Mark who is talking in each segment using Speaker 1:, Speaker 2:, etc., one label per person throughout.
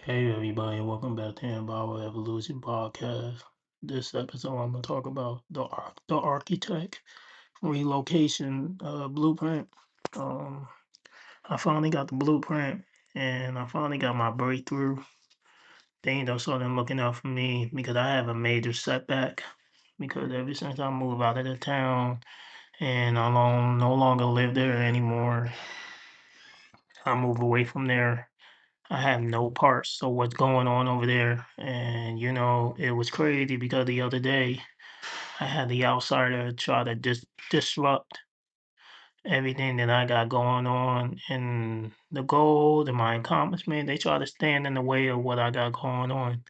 Speaker 1: Hey everybody, welcome back to Empower Evolution Podcast. This episode I'm gonna talk about the architect relocation blueprint. Um I finally got the blueprint and I finally got my breakthrough. They end up sort of looking out for me because I have a major setback because ever since I moved out of the town and I no longer live there anymore, I moved away from there. I have no parts of what's going on over there. And, it was crazy because the other day I had the outsider try to disrupt everything that I got going on and the goal and my accomplishment. They try to stand in the way of what I got going on.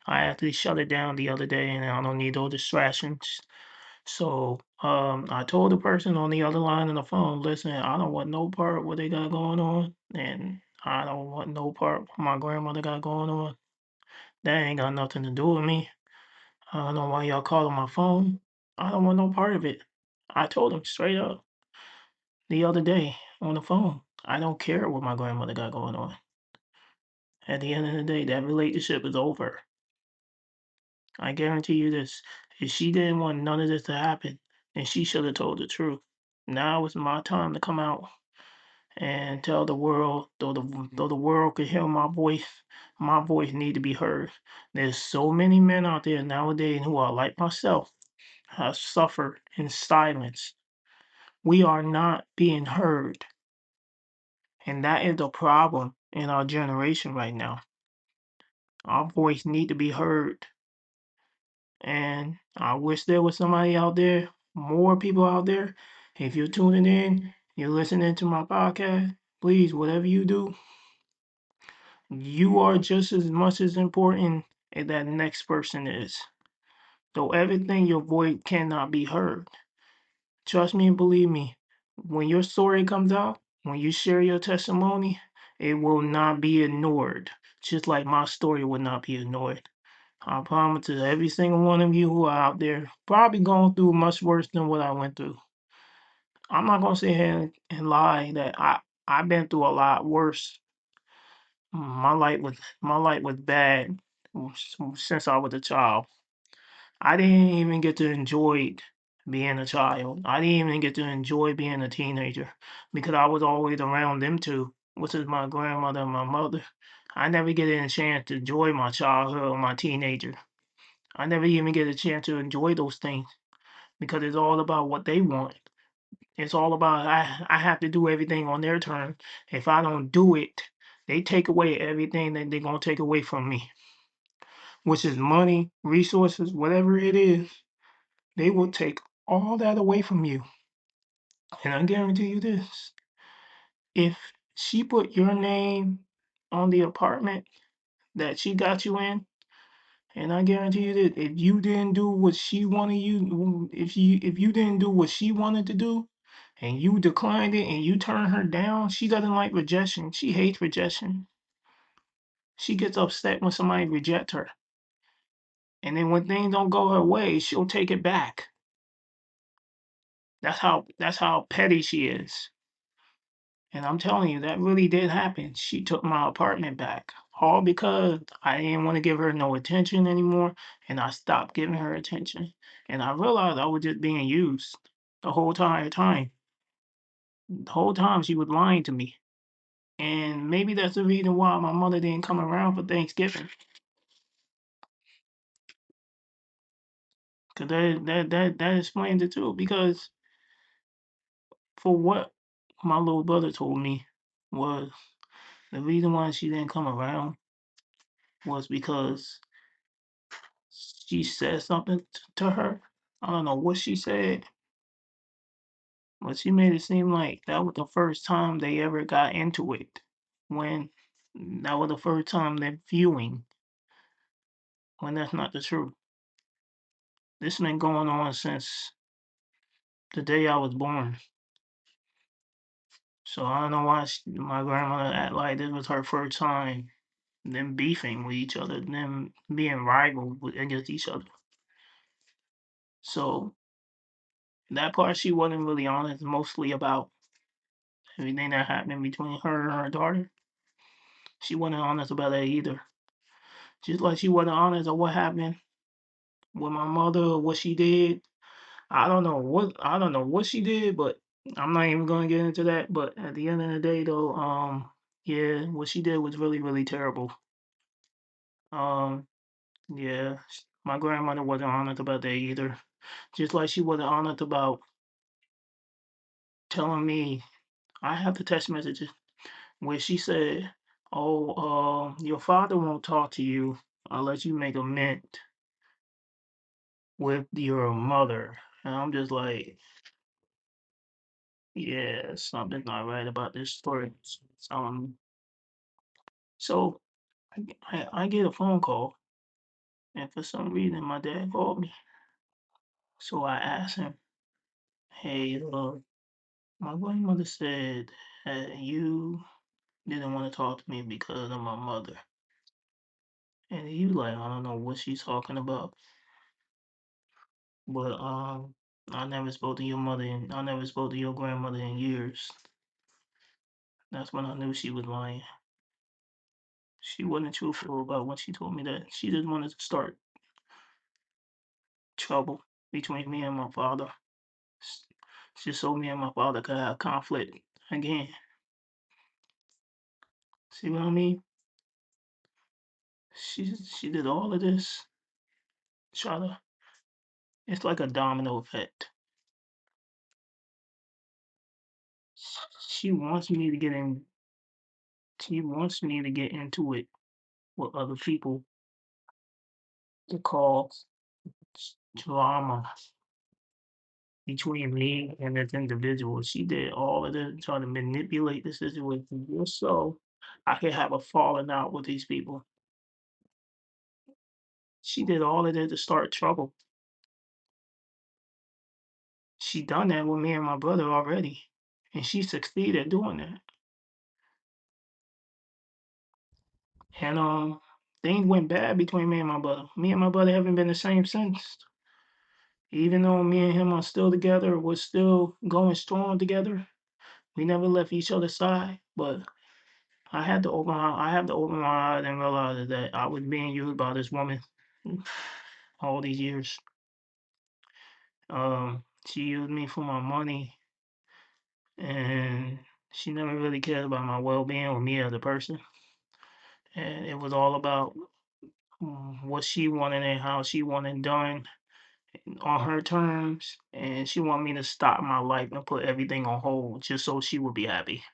Speaker 1: I actually shut it down the other day and I don't need those distractions. So I told the person on the other line on the phone, listen, I don't want no part of what they got going on. And I don't want no part of what my grandmother got going on. That ain't got nothing to do with me. I don't know why y'all calling my phone. I don't want no part of it. I told him straight up the other day on the phone. I don't care what my grandmother got going on. At the end of the day, that relationship is over. I guarantee you this. If she didn't want none of this to happen, then she should have told the truth. Now is my time to come out and tell the world, though the world could hear my voice need to be heard. There's so many men out there nowadays who are like myself, have suffered in silence. We are not being heard, and that is the problem in our generation right now. Our voice need to be heard, and I wish there was somebody out there, more people out there. If you're tuning in, you're listening to my podcast, please, whatever you do, you are just as much as important as that next person is. Though everything your voice cannot be heard. Trust me and believe me, when your story comes out, when you share your testimony, it will not be ignored. Just like my story would not be ignored. I promise to every single one of you who are out there, probably going through much worse than what I went through. I'm not gonna sit here and lie that I've been through a lot worse. My life was bad since I was a child. I didn't even get to enjoy being a child. I didn't even get to enjoy being a teenager because I was always around them two, which is my grandmother and my mother. I never get a chance to enjoy my childhood or my teenager. I never even get a chance to enjoy those things because it's all about what they want. It's all about I have to do everything on their terms. If I don't do it, they take away everything that they're gonna take away from me, which is money, resources, whatever it is. They will take all that away from you. And I guarantee you this, if she put your name on the apartment that she got you in, and I guarantee you that if you didn't do what she wanted you, if you didn't do what she wanted to do, and you declined it and you turn her down, she doesn't like rejection. She hates rejection. She gets upset when somebody rejects her. And then when things don't go her way, she'll take it back. That's how petty she is. And I'm telling you, that really did happen. She took my apartment back, all because I didn't want to give her no attention anymore, and I stopped giving her attention. And I realized I was just being used the whole entire time. The whole time she was lying to me. And maybe that's the reason why my mother didn't come around for Thanksgiving. Because that explains it too. Because for what my little brother told me was the reason why she didn't come around was because she said something to her. I don't know what she said, but she made it seem like that was the first time they ever got into it. When that was the first time they're viewing, when that's not the truth. This been going on since the day I was born. So I don't know why my grandmother act like this was her first time them beefing with each other, them being against each other. So that part she wasn't really honest, mostly about everything that happened between her and her daughter. She wasn't honest about that either. Just like she wasn't honest of what happened with my mother or what she did. I don't know what she did, but I'm not even gonna get into that. But at the end of the day though, yeah, what she did was really, really terrible. Um, yeah, my grandmother wasn't honest about that either. Just like she wasn't honest about telling me I have the text messages where she said, "Oh, your father won't talk to you unless you make amends with your mother." And I'm just like, yeah, something's not right about this story. Um, so I get a phone call, and for some reason my dad called me. So I asked him, "Hey, my grandmother said that you didn't want to talk to me because of my mother." And he was like, "I don't know what she's talking about, but I never spoke to your mother and I never spoke to your grandmother in years." That's when I knew she was lying. She wasn't truthful about when she told me that. She just wanted to start trouble between me and my father. S- Just so me and my father could have conflict again. See what I mean? She did all of this. Try to. It's like a domino effect. She wants me to get in. She wants me to get into it with other people to cause drama between me and this individual. She did all of this, trying to manipulate the situation just so I could have a falling out with these people. She did all of that to start trouble. She done that with me and my brother already, and she succeeded at doing that. And things went bad between me and my brother. Me and my brother haven't been the same since. Even though me and him are still together, we're still going strong together. We never left each other's side, but I had to open my eyes and realize that I was being used by this woman all these years. She used me for my money, and she never really cared about my well-being or me as a person. And it was all about what she wanted and how she wanted done on her terms. And she wanted me to stop my life and put everything on hold just so she would be happy.